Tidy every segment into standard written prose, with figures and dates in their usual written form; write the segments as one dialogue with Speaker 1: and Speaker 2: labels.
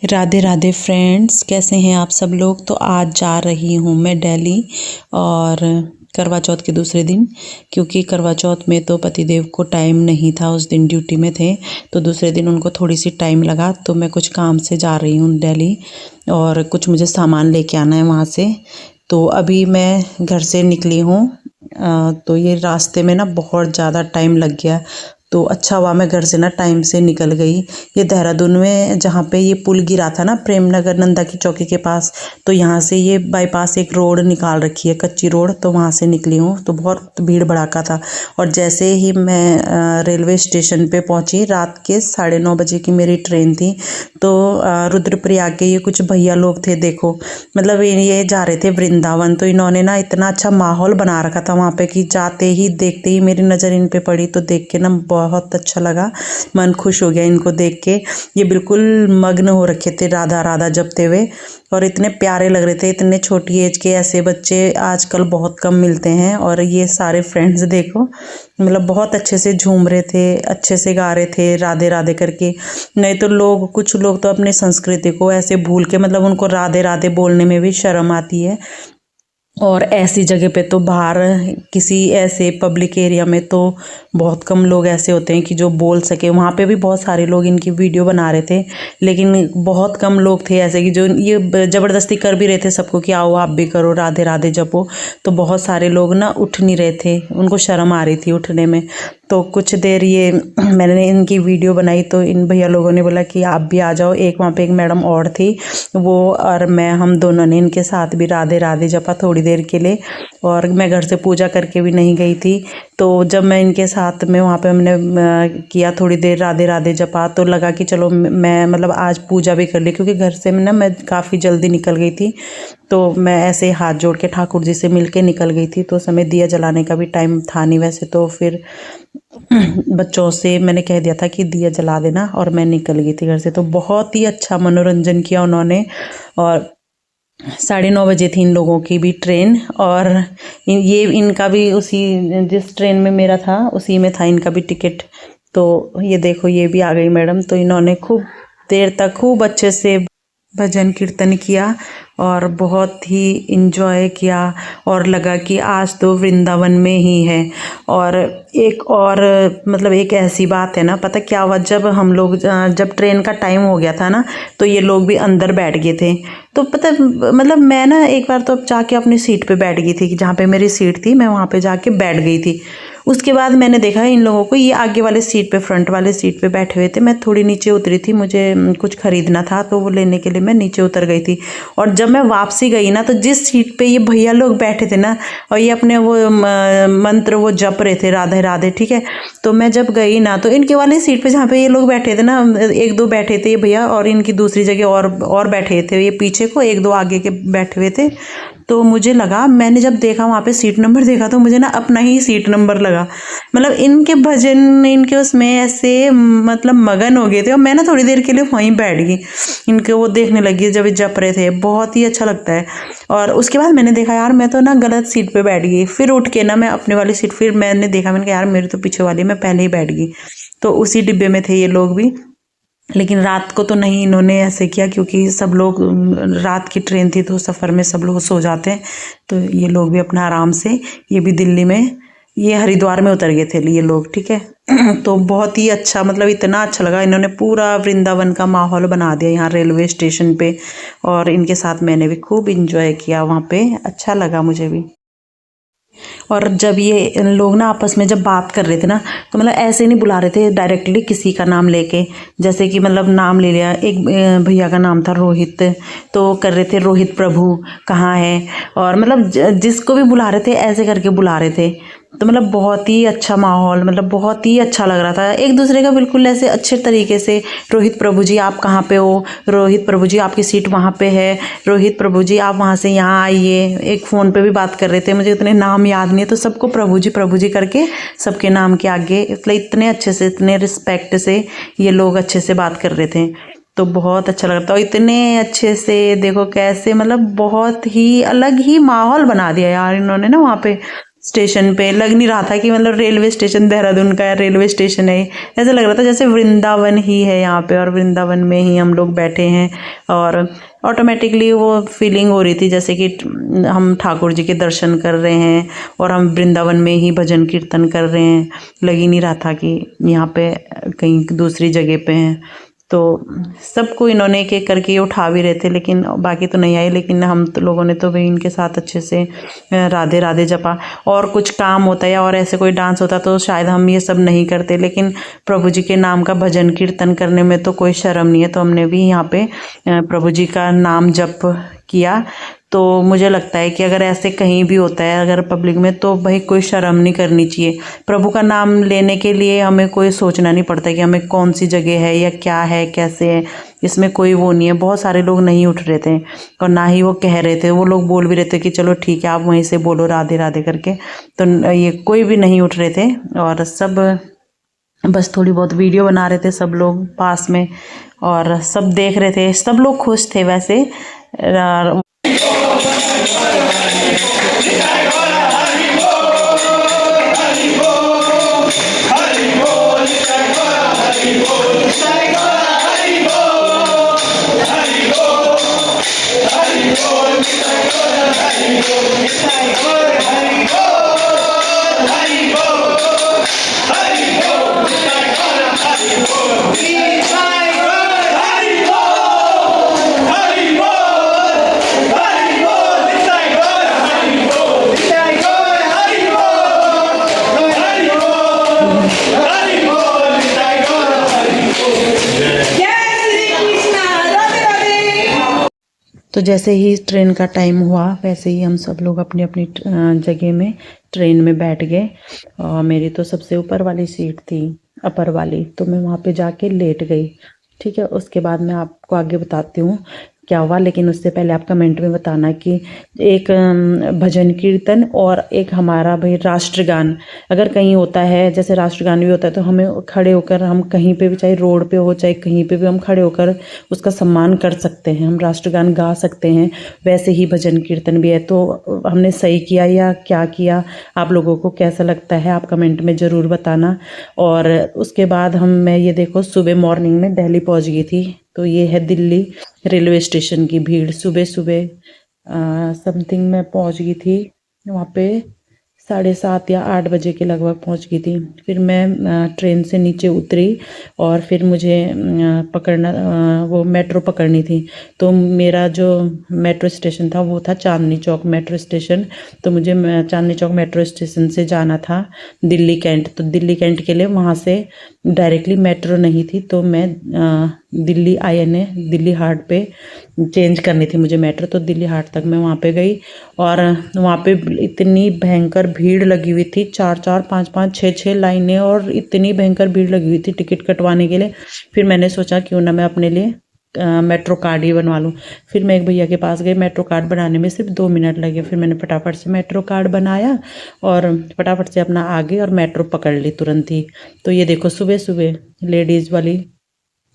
Speaker 1: Radhe Radhe friends, कैसे हैं आप सब लोग। तो आज जा रही हूँ मैं दिल्ली और करवा चौथ के दूसरे दिन, क्योंकि करवा चौथ में तो पतिदेव को टाइम नहीं था, उस दिन ड्यूटी में थे। तो दूसरे दिन उनको थोड़ी सी टाइम लगा, तो मैं कुछ काम से जा रही हूँ दिल्ली और कुछ मुझे सामान लेके आना है वहाँ से। तो अभी मैं घर से निकली हूँ। तो ये रास्ते में ना बहुत ज़्यादा टाइम लग गया, तो अच्छा हुआ मैं घर से ना टाइम से निकल गई। ये देहरादून में जहाँ पे ये पुल गिरा था ना, प्रेम नगर नंदा की चौकी के पास, तो यहाँ से ये बाईपास एक रोड निकाल रखी है, कच्ची रोड, तो वहाँ से निकली हूँ। तो बहुत भीड़ भड़ाका था और जैसे ही मैं रेलवे स्टेशन पे पहुँची, रात के 9:30 बजे की मेरी ट्रेन थी। तो रुद्रप्रयाग के ये कुछ भैया लोग थे, देखो मतलब ये जा रहे थे वृंदावन। तो इन्होंने ना इतना अच्छा माहौल बना रखा था वहाँ पे कि जाते ही देखते ही मेरी नज़र इन पे पड़ी, तो देख के ना बहुत अच्छा लगा, मन खुश हो गया इनको देख के। ये बिल्कुल मग्न हो रखे थे राधा राधा जपते हुए और इतने प्यारे लग रहे थे। इतने छोटी एज के ऐसे बच्चे आजकल बहुत कम मिलते हैं। और ये सारे फ्रेंड्स देखो, मतलब बहुत अच्छे से झूम रहे थे, अच्छे से गा रहे थे राधे राधे करके। नहीं तो लोग, कुछ लोग तो अपनी संस्कृति को ऐसे भूल के, मतलब उनको राधे राधे बोलने में भी शर्म आती है। और ऐसी जगह पे तो बाहर किसी ऐसे पब्लिक एरिया में तो बहुत कम लोग ऐसे होते हैं कि जो बोल सके। वहाँ पे भी बहुत सारे लोग इनकी वीडियो बना रहे थे, लेकिन बहुत कम लोग थे ऐसे कि जो ये ज़बरदस्ती कर भी रहे थे सबको कि आओ आप भी करो, राधे राधे जपो। तो बहुत सारे लोग ना उठ नहीं रहे थे, उनको शर्म आ रही थी उठने में। तो कुछ देर ये मैंने इनकी वीडियो बनाई, तो इन भैया लोगों ने बोला कि आप भी आ जाओ। एक वहाँ पे एक मैडम और थी, वो और मैं, हम दोनों ने इनके साथ भी राधे राधे जपा थोड़ी देर के लिए। और मैं घर से पूजा करके भी नहीं गई थी, तो जब मैं इनके साथ में वहाँ पे हमने किया थोड़ी देर राधे राधे जपा, तो लगा कि चलो मैं मतलब आज पूजा भी कर ली, क्योंकि घर से मैं काफ़ी जल्दी निकल गई थी। तो मैं ऐसे हाथ जोड़ के ठाकुर जी से मिल के निकल गई थी, तो समय दिया जलाने का भी टाइम था नहीं वैसे। तो फिर बच्चों से मैंने कह दिया था कि दिया जला देना, और मैं निकल गई थी घर से। तो बहुत ही अच्छा मनोरंजन किया उन्होंने। और 9:30 बजे थी इन लोगों की भी ट्रेन, और ये इनका भी उसी, जिस ट्रेन में मेरा था उसी में था इनका भी टिकट। तो ये देखो, ये भी आ गई मैडम। तो इन्होंने खूब देर तक खूब अच्छे से भजन कीर्तन किया और बहुत ही इंजॉय किया, और लगा कि आज तो वृंदावन में ही है। और एक और मतलब एक ऐसी बात है ना, पता क्या हुआ, जब हम लोग जब ट्रेन का टाइम हो गया था ना, तो ये लोग भी अंदर बैठ गए थे। तो पता मतलब मैं ना एक बार तो जाके अपनी सीट पे बैठ गई थी, कि जहाँ पे मेरी सीट थी मैं वहाँ पे जाके बैठ गई थी। उसके बाद मैंने देखा इन लोगों को, ये आगे वाले सीट पे, फ्रंट वाले सीट पे बैठे हुए थे। मैं थोड़ी नीचे उतरी थी, मुझे कुछ खरीदना था, तो वो लेने के लिए मैं नीचे उतर गई थी। और जब मैं वापसी गई ना, तो जिस सीट पे ये भैया लोग बैठे थे ना, और ये अपने वो मंत्र वो जप रहे थे राधे राधे, ठीक है। तो मैं जब गई ना, तो इनके वाले सीट पे जहाँ पे ये लोग बैठे थे ना, एक दो बैठे थे ये भैया, और इनकी दूसरी जगह और बैठे थे, ये पीछे को एक दो आगे के बैठे हुए थे। तो मुझे लगा, मैंने जब देखा वहाँ पे सीट नंबर देखा, तो मुझे ना अपना ही सीट नंबर लगा। मतलब इनके भजन, इनके उसमें ऐसे मतलब मगन हो गए थे, और मैं ना थोड़ी देर के लिए वहीं बैठ गई, इनके वो देखने लगी जब ये जप रहे थे। बहुत ही अच्छा लगता है। और उसके बाद मैंने देखा, यार मैं तो ना गलत सीट पे बैठ गई। फिर उठ के ना मैं अपने वाली सीट, फिर मैंने देखा, मैंने कहा यार मेरी तो पीछे वाली, मैं पहले ही बैठ गई। तो उसी डिब्बे में थे ये लोग भी। लेकिन रात को तो नहीं इन्होंने ऐसे किया, क्योंकि सब लोग, रात की ट्रेन थी तो सफ़र में सब लोग सो जाते हैं। तो ये लोग भी अपना आराम से, ये भी दिल्ली में, ये हरिद्वार में उतर गए थे ये लोग, ठीक है। तो बहुत ही अच्छा, मतलब इतना अच्छा लगा, इन्होंने पूरा वृंदावन का माहौल बना दिया यहाँ रेलवे स्टेशन पे। और इनके साथ मैंने भी खूब इंजॉय किया वहाँ पे, अच्छा लगा मुझे भी। और जब ये लोग ना आपस में जब बात कर रहे थे ना, तो मतलब ऐसे नहीं बुला रहे थे डायरेक्टली किसी का नाम लेके, जैसे कि मतलब नाम ले लिया। एक भैया का नाम था रोहित, तो कर रहे थे रोहित प्रभु कहाँ है, और मतलब जिसको भी बुला रहे थे ऐसे करके बुला रहे थे। तो मतलब बहुत ही अच्छा माहौल, मतलब बहुत ही अच्छा लग रहा था, एक दूसरे का बिल्कुल ऐसे अच्छे तरीके से। रोहित प्रभु जी आप कहाँ पे हो, रोहित प्रभु जी आपकी सीट वहाँ पे है, रोहित प्रभु जी आप वहाँ से यहाँ आइए। एक फ़ोन पे भी बात कर रहे थे, मुझे इतने नाम याद नहीं है, तो सबको प्रभु जी करके सबके नाम के आगे, मतलब इतने अच्छे से, इतने रिस्पेक्ट से ये लोग अच्छे से बात कर रहे थे। तो बहुत अच्छा लग रहा था, और इतने अच्छे से देखो कैसे, मतलब बहुत ही अलग ही माहौल बना दिया यार इन्होंने ना वहाँ पे। स्टेशन पे लग नहीं रहा था कि मतलब रेलवे स्टेशन देहरादून का रेलवे स्टेशन है, ऐसा लग रहा था जैसे वृंदावन ही है यहाँ पे और वृंदावन में ही हम लोग बैठे हैं। और ऑटोमेटिकली वो फीलिंग हो रही थी जैसे कि हम ठाकुर जी के दर्शन कर रहे हैं और हम वृंदावन में ही भजन कीर्तन कर रहे हैं। लग ही नहीं रहा था कि यहाँ पे कहीं दूसरी जगह पे हैं। तो सबको इन्होंने एक एक करके उठा भी रहे थे, लेकिन बाकी तो नहीं आई। लेकिन हम तो लोगों ने तो भाई इनके साथ अच्छे से राधे राधे जपा। और कुछ काम होता है और ऐसे कोई डांस होता तो शायद हम ये सब नहीं करते, लेकिन प्रभु जी के नाम का भजन कीर्तन करने में तो कोई शर्म नहीं है। तो हमने भी यहाँ पे प्रभु जी का नाम जप किया। तो मुझे लगता है कि अगर ऐसे कहीं भी होता है अगर पब्लिक में, तो भाई कोई शर्म नहीं करनी चाहिए। प्रभु का नाम लेने के लिए हमें कोई सोचना नहीं पड़ता कि हमें कौन सी जगह है या क्या है कैसे है, इसमें कोई वो नहीं है। बहुत सारे लोग नहीं उठ रहे थे और ना ही वो कह रहे थे, वो लोग बोल भी रहे थे कि चलो ठीक है आप वहीं से बोलो राधे राधे करके। तो ये कोई भी नहीं उठ रहे थे और सब बस थोड़ी बहुत वीडियो बना रहे थे सब लोग पास में, और सब देख रहे थे। सब लोग खुश थे वैसे। तो जैसे ही ट्रेन का टाइम हुआ वैसे ही हम सब लोग अपनी अपनी जगह में ट्रेन में बैठ गए। और मेरी तो सबसे ऊपर वाली सीट थी, अपर वाली, तो मैं वहाँ पे जाके लेट गई। ठीक है, उसके बाद मैं आपको आगे बताती हूँ क्या हुआ। लेकिन उससे पहले आप कमेंट में बताना कि एक भजन कीर्तन और एक हमारा भाई राष्ट्रगान अगर कहीं होता है, जैसे राष्ट्रगान भी होता है, तो हमें खड़े होकर हम कहीं पे भी, चाहे रोड पे हो चाहे कहीं पे भी, हम खड़े होकर उसका सम्मान कर सकते हैं, हम राष्ट्रगान गा सकते हैं। वैसे ही भजन कीर्तन भी है। तो हमने सही किया या क्या किया, आप लोगों को कैसा लगता है आप कमेंट में ज़रूर बताना। और उसके बाद मैं ये देखो सुबह मॉर्निंग में दिल्ली पहुँच गई थी। तो ये है दिल्ली रेलवे स्टेशन की भीड़। सुबह सुबह समथिंग मैं पहुंच गई थी वहाँ पे 7:30 या 8 बजे के लगभग पहुंच गई थी। फिर मैं ट्रेन से नीचे उतरी और फिर मुझे पकड़ना वो मेट्रो पकड़नी थी। तो मेरा जो मेट्रो स्टेशन था वो था चांदनी चौक मेट्रो स्टेशन। तो मुझे चांदनी चौक मेट्रो स्टेशन से जाना था दिल्ली कैंट। तो दिल्ली कैंट के लिए वहाँ से डायरेक्टली मेट्रो नहीं थी, तो मैं दिल्ली INA दिल्ली हाट पे चेंज करनी थी मुझे मेट्रो। तो दिल्ली हाट तक मैं वहाँ पे गई और वहाँ पे इतनी भयंकर भीड़ लगी हुई थी, 4-4 5-5 6-6 लाइनें, और इतनी भयंकर भीड़ लगी हुई थी टिकट कटवाने के लिए। फिर मैंने सोचा क्यों ना मैं अपने लिए मेट्रो कार्ड ही बनवा लूँ। फिर मैं एक भैया के पास गई, मेट्रो कार्ड बनाने में सिर्फ 2 मिनट लगे। फिर मैंने फटाफट से मेट्रो कार्ड बनाया और फटाफट से अपना आ गई और मेट्रो पकड़ ली तुरंत ही। तो ये देखो सुबह सुबह लेडीज़ वाली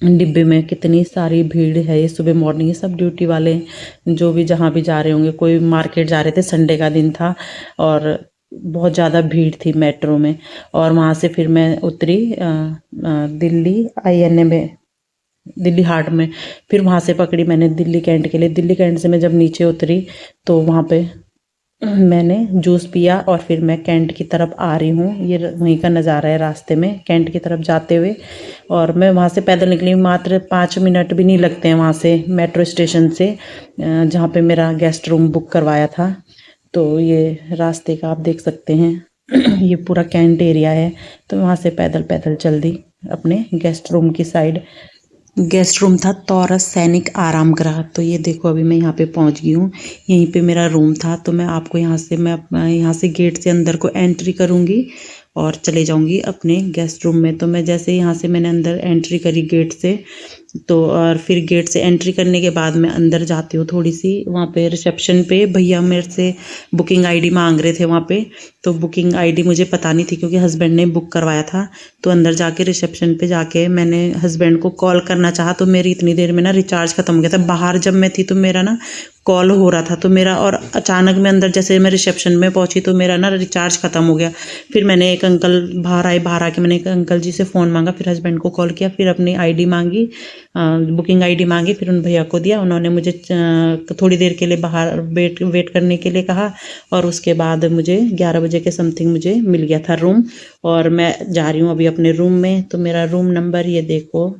Speaker 1: डिब्बे में कितनी सारी भीड़ है। ये सुबह मॉर्निंग, सब ड्यूटी वाले जो भी जहाँ भी जा रहे होंगे, कोई मार्केट जा रहे थे, संडे का दिन था और बहुत ज़्यादा भीड़ थी मेट्रो में। और वहाँ से फिर मैं उतरी दिल्ली INA में, दिल्ली हाट में। फिर वहाँ से पकड़ी मैंने दिल्ली कैंट के लिए। दिल्ली कैंट से मैं जब नीचे उतरी तो वहाँ पे मैंने जूस पिया और फिर मैं कैंट की तरफ आ रही हूँ। ये वहीं का नज़ारा है रास्ते में कैंट की तरफ जाते हुए। और मैं वहाँ से पैदल निकली, मात्र 5 मिनट भी नहीं लगते हैं वहाँ से मेट्रो स्टेशन से जहाँ पे मेरा गेस्ट रूम बुक करवाया था। तो ये रास्ते का आप देख सकते हैं ये पूरा कैंट एरिया है। तो वहाँ से पैदल पैदल चल दी अपने गेस्ट रूम की साइड। गेस्ट रूम था तौरस सैनिक आराम गृह। तो ये देखो अभी मैं यहाँ पे पहुँच गई हूँ, यहीं पे मेरा रूम था। तो मैं आपको यहाँ से गेट से अंदर को एंट्री करूँगी और चले जाऊँगी अपने गेस्ट रूम में। तो मैं जैसे यहाँ से मैंने अंदर एंट्री करी गेट से, तो और फिर गेट से एंट्री करने के बाद मैं अंदर जाती हूँ थोड़ी सी, वहाँ पे रिसेप्शन पे भैया मेरे से बुकिंग आईडी मांग रहे थे वहाँ पे। तो बुकिंग आईडी मुझे पता नहीं थी क्योंकि हस्बैंड ने बुक करवाया था। तो अंदर जाके रिसेप्शन पे जाके मैंने हस्बैंड को कॉल करना चाहा, तो मेरी इतनी देर में ना रिचार्ज खत्म हो गया था। बाहर जब मैं थी तो मेरा ना कॉल हो रहा था, तो मेरा, और अचानक मैं अंदर जैसे मैं रिसेप्शन में पहुंची तो मेरा ना रिचार्ज खत्म हो गया। फिर मैंने एक अंकल बाहर आके मैंने एक अंकल जी से फ़ोन मांगा, फिर हस्बैंड को कॉल किया, फिर अपनी आईडी मांगी, बुकिंग आईडी मांगी, फिर उन भैया को दिया। उन्होंने मुझे थोड़ी देर के लिए बाहर वेट करने के लिए कहा, और उसके बाद मुझे 11 बजे के समथिंग मुझे मिल गया था रूम। और मैं जा रही हूँ अभी अपने रूम में। तो मेरा रूम नंबर ये देखो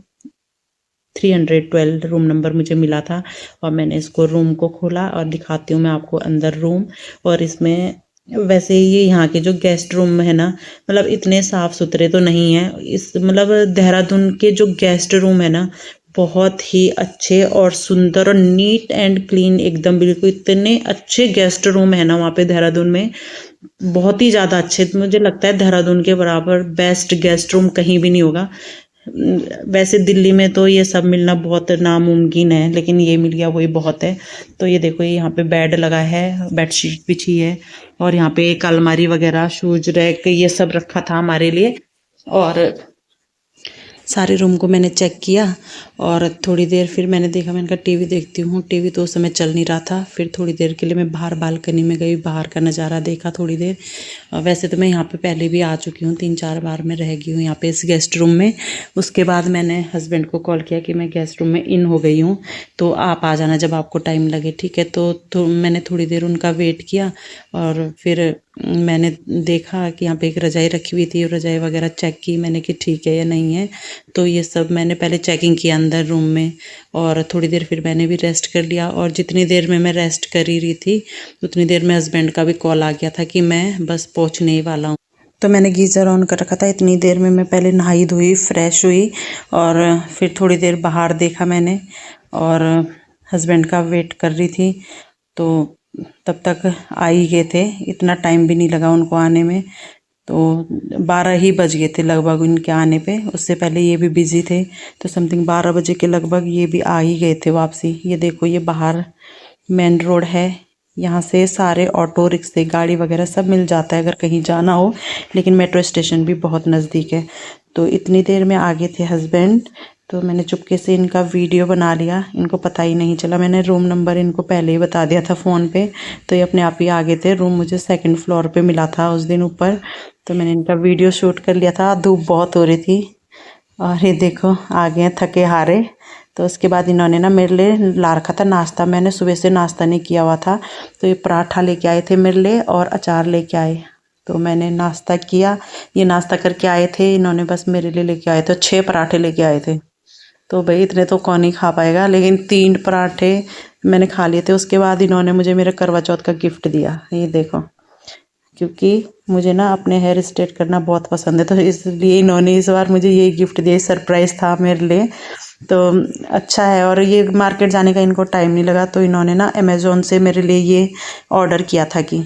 Speaker 1: 312 रूम नंबर मुझे मिला था। और मैंने इसको रूम को खोला और दिखाती हूँ मैं आपको अंदर रूम। और इसमें वैसे ये यहाँ के जो गेस्ट रूम है ना, मतलब इतने साफ सुथरे तो नहीं है। इस मतलब देहरादून के जो गेस्ट रूम है ना, बहुत ही अच्छे और सुंदर और नीट एंड क्लीन एकदम, बिल्कुल इतने अच्छे गेस्ट रूम है ना वहाँ पे देहरादून में, बहुत ही ज़्यादा अच्छे। मुझे लगता है देहरादून के बराबर बेस्ट गेस्ट रूम कहीं भी नहीं होगा। वैसे दिल्ली में तो ये सब मिलना बहुत नामुमकिन है, लेकिन ये मिल गया वही बहुत है। तो ये देखो, ये यहाँ पे बेड लगा है, बेडशीट बिछी है, और यहाँ पे एक अलमारी वगैरह, शूज रैक, ये सब रखा था हमारे लिए। और सारे रूम को मैंने चेक किया, और थोड़ी देर फिर मैंने देखा, मैंने कहा टीवी देखती हूँ। टीवी तो उस समय चल नहीं रहा था। फिर थोड़ी देर के लिए मैं बाहर बालकनी में गई, बाहर का नज़ारा देखा थोड़ी देर। वैसे तो मैं यहाँ पे पहले भी आ चुकी हूँ, 3-4 बार मैं रह गई हूँ यहाँ पे इस गेस्ट रूम में। उसके बाद मैंने हस्बैंड को कॉल किया कि मैं गेस्ट रूम में इन हो गई हूँ, तो आप आ जाना जब आपको टाइम लगे, ठीक है। तो मैंने थोड़ी देर उनका वेट किया, और फिर मैंने देखा कि यहाँ पे एक रज़ाई रखी हुई थी, रज़ाई वगैरह चेक की मैंने कि ठीक है या नहीं है। तो ये सब मैंने पहले चेकिंग किया अंदर रूम में, और थोड़ी देर फिर मैंने भी रेस्ट कर लिया। और जितनी देर में मैं रेस्ट कर ही रही थी, उतनी देर में हस्बैंड का भी कॉल आ गया था कि मैं बस पहुँचने ही वाला हूँ। तो मैंने गीज़र ऑन कर रखा था। इतनी देर में मैं पहले नहाई धोई, फ्रेश हुई, और फिर थोड़ी देर बाहर देखा मैंने, और हस्बैंड का वेट कर रही थी। तो तब तक आ ही गए थे, इतना टाइम भी नहीं लगा उनको आने में। तो 12 ही बज गए थे लगभग उनके आने पे। उससे पहले ये भी बिज़ी थे, तो समथिंग 12 बजे के लगभग ये भी आ ही गए थे वापसी। ये देखो, ये बाहर मेन रोड है, यहाँ से सारे ऑटो रिक्शे गाड़ी वगैरह सब मिल जाता है अगर कहीं जाना हो, लेकिन मेट्रो स्टेशन भी बहुत नज़दीक है। तो इतनी देर में आ गए थे हस्बैंड। तो मैंने चुपके से इनका वीडियो बना लिया, इनको पता ही नहीं चला। मैंने रूम नंबर इनको पहले ही बता दिया था फ़ोन पे, तो ये अपने आप ही आ गए थे। रूम मुझे 2nd फ्लोर पे मिला था उस दिन ऊपर। तो मैंने इनका वीडियो शूट कर लिया था। धूप बहुत हो रही थी, और ये देखो आ गए थके हारे। तो उसके बाद इन्होंने ना मेरे लिए ला रखा था नाश्ता। मैंने सुबह से नाश्ता नहीं किया हुआ था, तो ये पराठा लेके आए थे मेरे लिए, और अचार लेके आए। तो मैंने नाश्ता किया। ये नाश्ता करके आए थे, इन्होंने बस मेरे लिए लेके आए थे 6 पराठे लेके आए थे। तो भाई इतने तो कौन ही खा पाएगा, लेकिन 3 पराठे मैंने खा लिए थे। उसके बाद इन्होंने मुझे मेरे करवा चौथ का गिफ्ट दिया, ये देखो, क्योंकि मुझे ना अपने हेयर स्ट्रेट करना बहुत पसंद है, तो इसलिए इन्होंने इस बार मुझे ये गिफ्ट दिया। सरप्राइज़ था मेरे लिए, तो अच्छा है। और ये मार्केट जाने का इनको टाइम नहीं लगा, तो इन्होंने ना अमेज़ोन से मेरे लिए ये ऑर्डर किया था कि,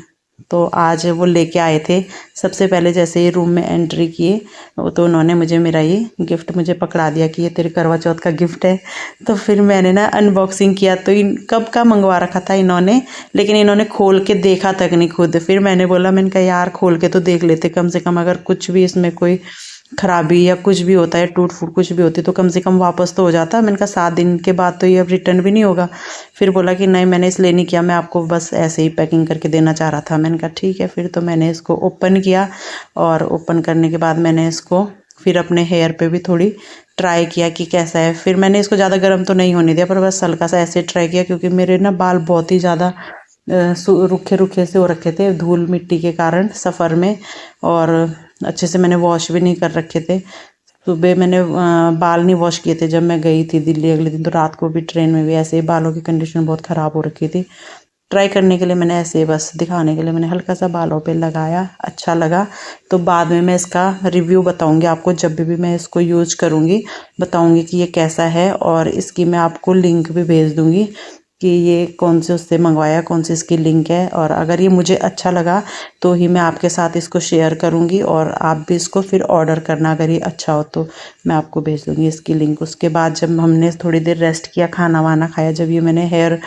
Speaker 1: तो आज वो लेके आए थे। सबसे पहले जैसे ही रूम में एंट्री किए, तो उन्होंने मुझे मेरा ये गिफ्ट मुझे पकड़ा दिया कि ये तेरे करवा चौथ का गिफ्ट है। तो फिर मैंने ना अनबॉक्सिंग किया, तो इन कब का मंगवा रखा था इन्होंने, लेकिन इन्होंने खोल के देखा तक नहीं खुद। फिर मैंने बोला, मैंने कहा यार खोल के तो देख लेते, कम से कम अगर कुछ भी इसमें कोई खराबी या कुछ भी होता है, टूट फूट कुछ भी होती, तो कम से कम वापस तो हो जाता। मैंने कहा 7 दिन के बाद तो ये अब रिटर्न भी नहीं होगा। फिर बोला कि नहीं, मैंने इसलिए नहीं किया, मैं आपको बस ऐसे ही पैकिंग करके देना चाह रहा था। मैंने कहा ठीक है। फिर तो मैंने इसको ओपन किया, और ओपन करने के बाद मैंने इसको फिर अपने हेयर पे भी थोड़ी ट्राई किया कि कैसा है। फिर मैंने इसको ज़्यादा गर्म तो नहीं होने दिया, पर बस हल्का सा ऐसे ट्राई किया, क्योंकि मेरे ना बाल बहुत ही ज़्यादा रूखे रूखे से हो रखे थे धूल मिट्टी के कारण सफ़र में, और अच्छे से मैंने वॉश भी नहीं कर रखे थे। सुबह मैंने बाल नहीं वॉश किए थे जब मैं गई थी दिल्ली अगले दिन, तो रात को भी ट्रेन में भी ऐसे ही बालों की कंडीशन बहुत ख़राब हो रखी थी। ट्राई करने के लिए मैंने ऐसे बस दिखाने के लिए मैंने हल्का सा बालों पे लगाया, अच्छा लगा। तो बाद में मैं इसका रिव्यू बताऊंगी आपको, जब भी मैं इसको यूज करूंगी बताऊंगी कि ये कैसा है, और इसकी मैं आपको लिंक भी भेज दूंगी। कि ये कौन से उससे मंगवाया, कौन सी इसकी लिंक है, और अगर ये मुझे अच्छा लगा तो ही मैं आपके साथ इसको शेयर करूँगी और आप भी इसको फिर ऑर्डर करना। अगर ये अच्छा हो तो मैं आपको भेज दूँगी इसकी लिंक। उसके बाद जब हमने थोड़ी देर रेस्ट किया, खाना वाना खाया, जब ये मैंने हेयर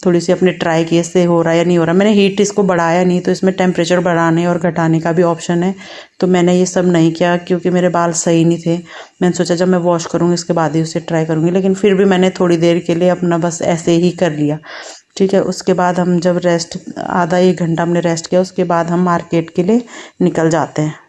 Speaker 1: थोड़ी सी अपने ट्राई किए से हो रहा है या नहीं हो रहा, मैंने हीट इसको बढ़ाया नहीं, तो इसमें टेम्परेचर बढ़ाने और घटाने का भी ऑप्शन है, तो मैंने ये सब नहीं किया क्योंकि मेरे बाल सही नहीं थे। मैंने सोचा जब मैं वॉश करूँगी इसके बाद ही उसे ट्राई करूँगी, लेकिन फिर भी मैंने थोड़ी देर के लिए अपना बस ऐसे ही कर लिया। ठीक है, उसके बाद हम जब रेस्ट, आधा 1 घंटा हमने रेस्ट किया, उसके बाद हम मार्केट के लिए निकल जाते हैं।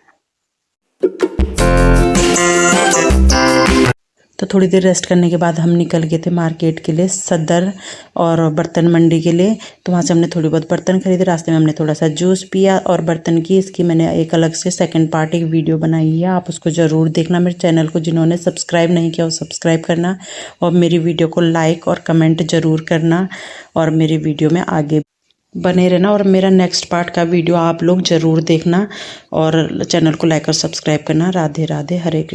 Speaker 1: तो थोड़ी देर रेस्ट करने के बाद हम निकल गए थे मार्केट के लिए, सदर और बर्तन मंडी के लिए। तो वहाँ से हमने थोड़ी बहुत बर्तन खरीदे, रास्ते में हमने थोड़ा सा जूस पिया, और बर्तन की इसकी मैंने एक अलग से सेकंड पार्ट एक वीडियो बनाई है, आप उसको ज़रूर देखना। मेरे चैनल को जिन्होंने सब्सक्राइब नहीं किया वो सब्सक्राइब करना, और मेरी वीडियो को लाइक और कमेंट ज़रूर करना, और मेरी वीडियो में आगे बने रहना, और मेरा नेक्स्ट पार्ट का वीडियो आप लोग ज़रूर देखना, और चैनल को लाइक और सब्सक्राइब करना। राधे राधे, हरे कृष्ण।